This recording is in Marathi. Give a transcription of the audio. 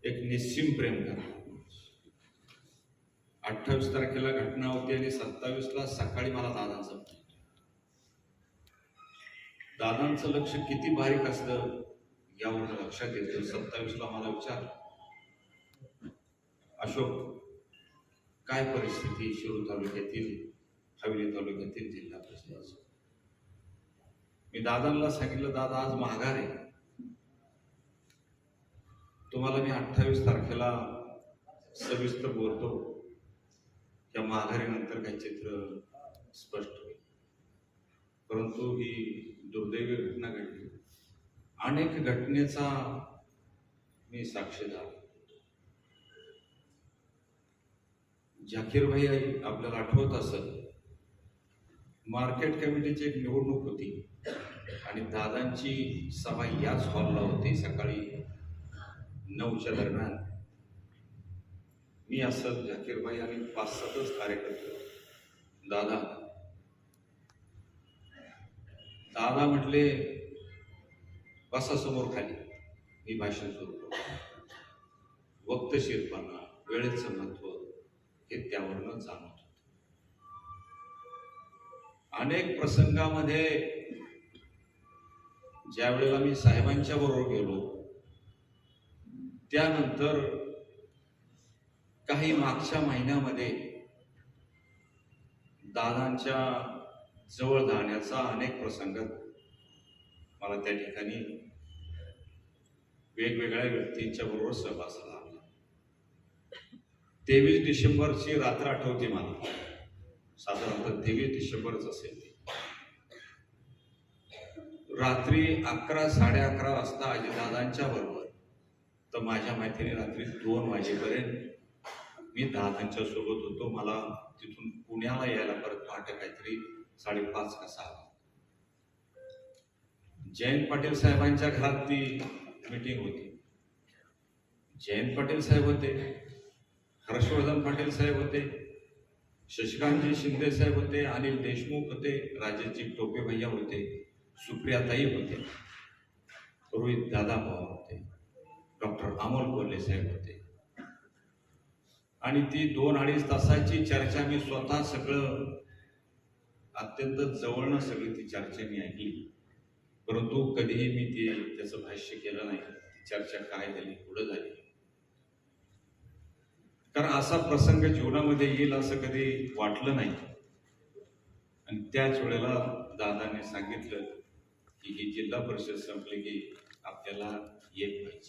एक निस्सीम प्रेम करा. 28 तारखेला घटना होती आणि 27ला सकाळी मला दादांचं फोन. दादांचं लक्ष किती बारीक असतं यावरून लक्षात येतं. 27ला मला विचार, अशोक, काय परिस्थिती शिरूर तालुक्यातील, हवेली तालुक्यातील जिल्हा परिषदेची. मी दादांना सांगितलं, दादा आज माघार आहे, तुम्हाला मी 28 तारखेला सविस्तर बोलतो. त्या माघारीनंतर काही चित्र स्पष्ट होईल. परंतु ही दुर्दैवी घटना घडली. अनेक घटनेचा मी साक्षीदार. जाकीर भाई आपल्याला आठवत असेल, मार्केट कमिटीची एक निवडणूक होती आणि दादांची सभा याच हॉलला होती. सकाळी 9च्या दरम्यान मी असं जाकीर भाई आणि 5-7 कार्यकर्ते. दादा म्हटले, बसा समोर खाली, मी भाषण सुरू करतो. वक्तशीरपणा, वेळेचं महत्व हे त्यावरनं जाणवत होतं. अनेक प्रसंगामध्ये ज्या वेळेला मी साहेबांच्या बरोबर गेलो, त्यानंतर काही मागच्या महिन्यामध्ये दादांच्या जवळ जाण्याचा अनेक प्रसंग मला त्या ठिकाणी वेगवेगळ्या व्यक्तींच्या बरोबर सहवास लागला. 23 डिसेंबरची रात्र आठवते मला, साधारणतः 23 डिसेंबरच असेल. रात्री 11-11:30 वाजता अजितदादांच्या बरोबर, तर माझ्या माहितीने रात्री 2 वाजेपर्यंत मी दादांच्या सोबत होतो. मला तिथून पुण्याला यायला परत पहाटे काहीतरी 5:30 का 6. जयंत पाटील साहेबांच्या घरात ती मीटिंग होती. जयंत पाटील साहेब होते, हर्षवर्धन पाटील साहेब होते, शशिकांतजी शिंदे साहेब होते, अनिल देशमुख होते, राजेशजी टोपे भैया होते, सुप्रियाताई होते, रोहित दादा पवार होते, डॉक्टर अमोल कोल्हे साहेब होते. आणि ती 2-2.5 तासाची चर्चा मी स्वतः सगळं अत्यंत जवळनं सगळी ती चर्चा मी ऐकली. परंतु कधीही मी त्याचं भाष्य केलं नाही. ती चर्चा काय झाली, पुढे झाली, कारण असा प्रसंग जीवनामध्ये येईल असं कधी वाटलं नाही. आणि त्याच वेळेला दादाने सांगितलं की ही जिल्हा परिषद संपली की आपल्याला येत पाहिजे.